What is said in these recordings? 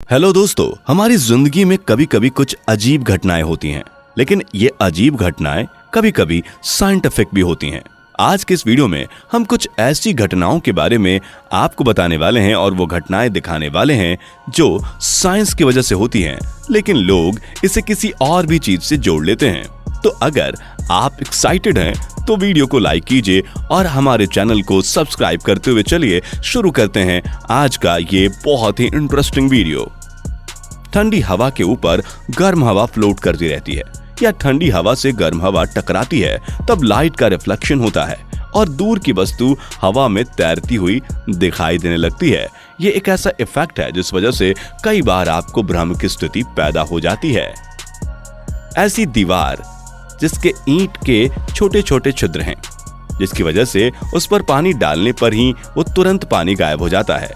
Hello दोस्तों, हमारी जिंदगी में कभी कभी कुछ अजीब घटनाएं होती हैं, लेकिन ये अजीब घटनाएं कभी कभी साइंटिफिक भी होती हैं। आज के इस वीडियो में हम कुछ ऐसी घटनाओं के बारे में आपको बताने वाले हैं और वो घटनाएं दिखाने वाले हैं जो साइंस की वजह से होती हैं, लेकिन लोग इसे किसी और भी चीज से जोड़ लेते हैं। तो अगर आप एक्साइटेड हैं तो वीडियो को लाइक कीजिए और हमारे चैनल को सब्सक्राइब करते हुए चलिए शुरू करते हैं आज का ये बहुत ही इंटरेस्टिंग वीडियो। ठंडी हवा के ऊपर गर्म हवा फ्लोट करती रहती है या ठंडी हवा से गर्म हवा टकराती है, तब लाइट का रिफ्लेक्शन होता है और दूर की वस्तु हवा में तैरती हुई दिखाई देने लगती है। ये एक ऐसा इफेक्ट है जिस वजह से कई बार आपको भ्रम की स्थिति पैदा हो जाती है। ऐसी दीवार जिसके ईंट के छोटे छोटे छिद्र हैं, जिसकी वजह से उस पर पानी डालने पर ही वो तुरंत पानी गायब हो जाता है,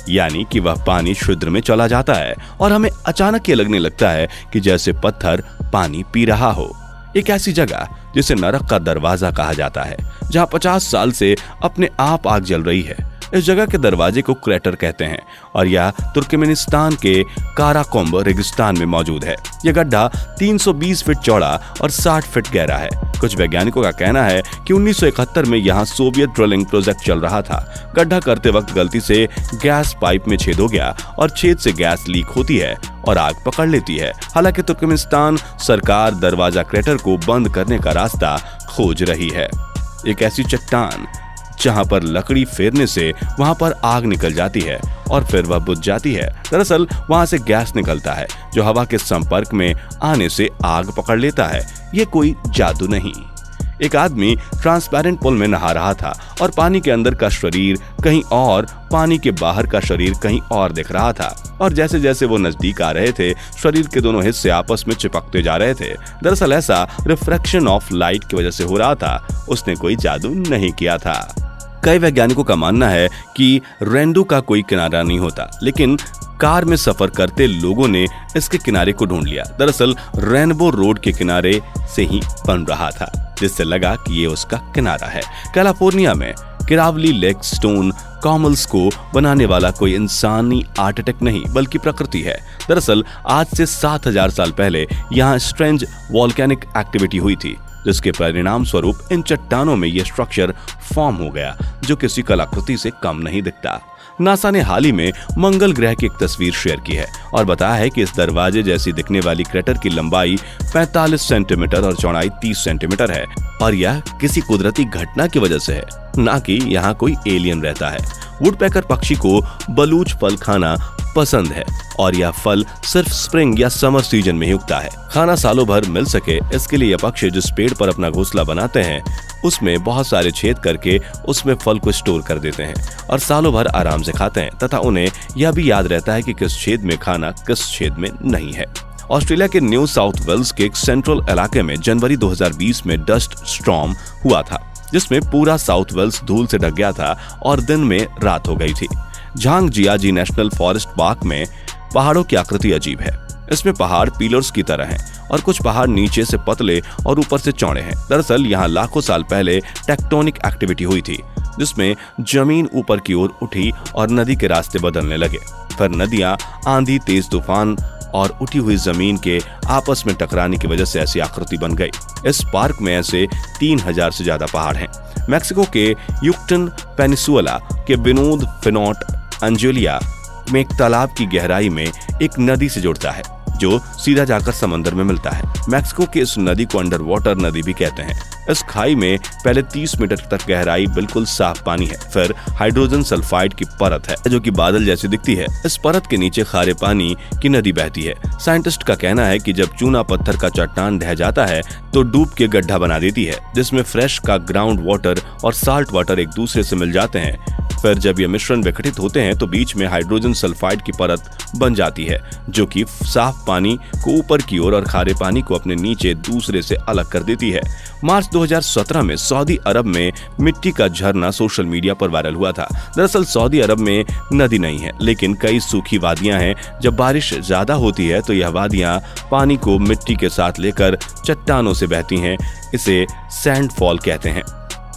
यानी कि वह पानी छिद्र में चला जाता है और हमें अचानक ये लगने लगता है कि जैसे पत्थर पानी पी रहा हो। एक ऐसी जगह जिसे नरक का दरवाजा कहा जाता है, जहां 50 साल से अपने आप आग जल रही है। इस जगह के दरवाजे को क्रेटर कहते हैं और यह तुर्कमेनिस्तान के काराकोरम रेगिस्तान में मौजूद है। यह गड्ढा 320 फीट चौड़ा और 60 फीट गहरा है। कुछ वैज्ञानिकों का कहना है कि 1971 में यहाँ सोवियत ड्रिलिंग प्रोजेक्ट चल रहा था। गड्ढा करते वक्त गलती से गैस पाइप में छेद हो गया और छेद से गैस लीक होती है और आग पकड़ लेती है। हालांकि तुर्कमेनिस्तान सरकार दरवाजा क्रेटर को बंद करने का रास्ता खोज रही है। एक ऐसी चट्टान जहां पर लकड़ी फेरने से वहां पर आग निकल जाती है और फिर वह बुझ जाती है। दरअसल वहां से गैस निकलता है जो हवा के संपर्क में आने से आग पकड़ लेता है। ये कोई जादू नहीं। एक आदमी ट्रांसपेरेंट पुल में नहा रहा था और पानी के अंदर का शरीर कहीं और, पानी के बाहर का शरीर कहीं और दिख रहा था और जैसे जैसे वो नजदीक आ रहे थे, शरीर के दोनों हिस्से आपस में चिपकते जा रहे थे। दरअसल ऐसा रिफ्रैक्शन ऑफ लाइट की वजह से हो रहा था। उसने कोई जादू नहीं किया था। कई वैज्ञानिकों का मानना है कि रेनबो का कोई किनारा नहीं होता, लेकिन कार में सफर करते लोगों ने इसके किनारे को ढूंढ लिया। दरअसल रेनबो रोड के किनारे से ही बन रहा था, जिससे लगा कि ये उसका किनारा है। कैलिफोर्निया में किरावली लेक स्टोन कॉमल्स को बनाने वाला कोई इंसानी आर्किटेक्ट नहीं बल्कि प्रकृति है। दरअसल आज से 7000 साल पहले यहाँ स्ट्रेंज वॉल्केनिक एक्टिविटी हुई थी, जिसके परिणाम स्वरूप इन चट्टानों में यह स्ट्रक्चर फॉर्म हो गया जो किसी कलाकृति से कम नहीं दिखता। नासा ने हाल ही में मंगल ग्रह की एक तस्वीर शेयर की है और बताया है कि इस दरवाजे जैसी दिखने वाली क्रेटर की लंबाई 45 सेंटीमीटर और चौड़ाई 30 सेंटीमीटर है और यह किसी कुदरती घटना की वजह से है, ना कि यहाँ कोई एलियन रहता है। वुडपेकर पक्षी को बलूच फल खाना पसंद है और यह फल सिर्फ स्प्रिंग या समर सीजन में ही उगता है। खाना सालों भर मिल सके, इसके लिए यह पक्षी जिस पेड़ पर अपना घोंसला बनाते हैं उसमें बहुत सारे छेद करके उसमें फल को स्टोर कर देते हैं और सालों भर आराम से खाते हैं तथा उन्हें यह भी याद रहता है कि किस छेद में खाना किस छेद में नहीं है। ऑस्ट्रेलिया के न्यू साउथ वेल्स के एक सेंट्रल इलाके में जनवरी 2020 में डस्ट स्टॉर्म हुआ था, जिसमें पूरा साउथ वेल्स धूल से ढक गया था और दिन में रात हो गई थी। झांग-जियाजी नेशनल फॉरेस्ट पार्क में पहाड़ों की आकृति अजीब है। इसमें पहाड़ पिलर्स की तरह हैं और कुछ पहाड़ नीचे से पतले और ऊपर से चौड़े हैं। दरअसल यहाँ लाखों साल पहले टेक्टोनिक एक्टिविटी हुई थी, जिसमें जमीन ऊपर की ओर उठी और नदी के रास्ते बदलने लगे। फिर नदियां, आंधी, तेज तूफान और उठी हुई जमीन के आपस में टकराने की वजह से ऐसी आकृति बन गई। इस पार्क में ऐसे 3000 से ज्यादा पहाड़ हैं। मैक्सिको के युक्टन पेनिसुला के विनोद फिनोट एंजेलिया में एक तालाब की गहराई में एक नदी से जुड़ता है जो सीधा जाकर समंदर में मिलता है। मैक्सिको की इस नदी को अंडर वाटर नदी भी कहते हैं। इस खाई में पहले 30 मीटर तक गहराई बिल्कुल साफ पानी है, फिर हाइड्रोजन सल्फाइड की परत है जो कि बादल जैसी दिखती है। इस परत के नीचे खारे पानी की नदी बहती है। साइंटिस्ट का कहना है कि जब चूना पत्थर का चट्टान ढह जाता है तो डूब के गड्ढा बना देती है, जिसमें फ्रेश का ग्राउंड वाटर और साल्ट वाटर एक दूसरे से मिल जाते हैं। फिर जब ये मिश्रण विघटित होते हैं तो बीच में हाइड्रोजन सल्फाइड की परत बन जाती है, जो कि साफ पानी को ऊपर की ओर और खारे पानी को अपने नीचे दूसरे से अलग कर देती है। मार्च 2017 में सऊदी अरब में मिट्टी का झरना सोशल मीडिया पर वायरल हुआ था। दरअसल सऊदी अरब में नदी नहीं है, लेकिन कई सूखी वादियां हैं। जब बारिश ज्यादा होती है तो यह वादियां पानी को मिट्टी के साथ लेकर चट्टानों से बहती हैं। इसे सैंडफॉल कहते हैं।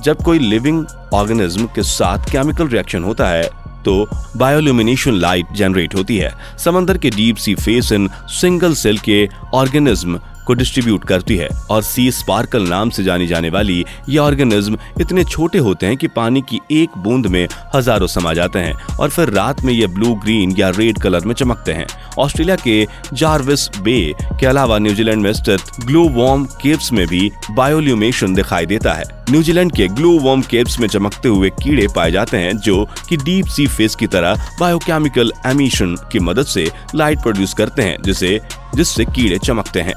जब कोई लिविंग ऑर्गेनिज्म के साथ केमिकल रिएक्शन होता है तो बायोल्यूमिनेशन लाइट जनरेट होती है। समंदर के डीप सी फेस इन सिंगल सेल के ऑर्गेनिज्म को डिस्ट्रीब्यूट करती है और सी स्पार्कल नाम से जानी जाने वाली ये ऑर्गेनिज्म इतने छोटे होते हैं कि पानी की एक बूंद में हजारों समा जाते हैं और फिर रात में ये ब्लू, ग्रीन या रेड कलर में चमकते हैं। ऑस्ट्रेलिया के जार्विस बे के अलावा न्यूजीलैंड में स्थित ग्लो वॉर्म केव्स में भी बायोल्यूमेशन दिखाई देता है। न्यूजीलैंड के ग्लो वॉर्म केव्स में चमकते हुए कीड़े पाए जाते हैं जो कि डीप सी फेस की तरह बायोकेमिकल एमिशन की मदद से लाइट प्रोड्यूस करते हैं जिससे कीड़े चमकते हैं।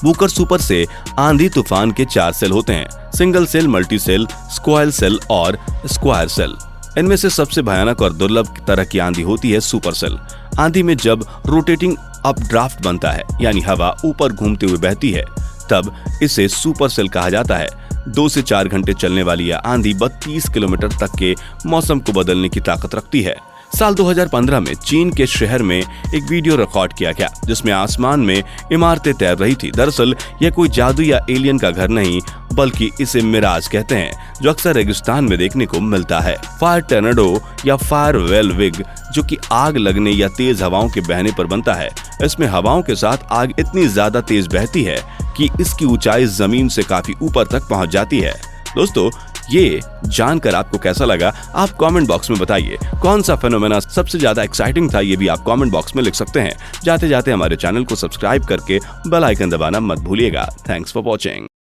बुकर सुपर से आंधी तूफान के 4 सेल होते हैं: single cell, multi cell, square cell और स्क्वायर सेल। इनमें से सबसे भयानक और दुर्लभ तरह की आंधी होती है सुपर सेल। आंधी में जब रोटेटिंग अप ड्राफ्ट बनता है यानी हवा ऊपर घूमते हुए बहती है तब इसे सुपर सेल कहा जाता है। 2 से 4 घंटे चलने वाली यह आंधी 32 किलोमीटर तक के मौसम को बदलने की ताकत रखती है। साल 2015 में चीन के शहर में एक वीडियो रिकॉर्ड किया गया जिसमें आसमान में इमारतें तैर रही थी। दरअसल यह कोई जादू या एलियन का घर नहीं बल्कि इसे मिराज कहते हैं जो अक्सर रेगिस्तान में देखने को मिलता है। फायर टर्नेडो या फायर वेलविग जो कि आग लगने या तेज हवाओं के बहने पर बनता है। इसमें हवाओं के साथ आग इतनी ज्यादा तेज बहती है कि इसकी ऊंचाई जमीन से काफी ऊपर तक पहुंच जाती है। दोस्तों, ये जानकर आपको कैसा लगा आप कमेंट बॉक्स में बताइए। कौन सा फेनोमेना सबसे ज्यादा एक्साइटिंग था ये भी आप कमेंट बॉक्स में लिख सकते हैं। जाते जाते हमारे चैनल को सब्सक्राइब करके बेल आइकन दबाना मत भूलिएगा। Thanks for watching.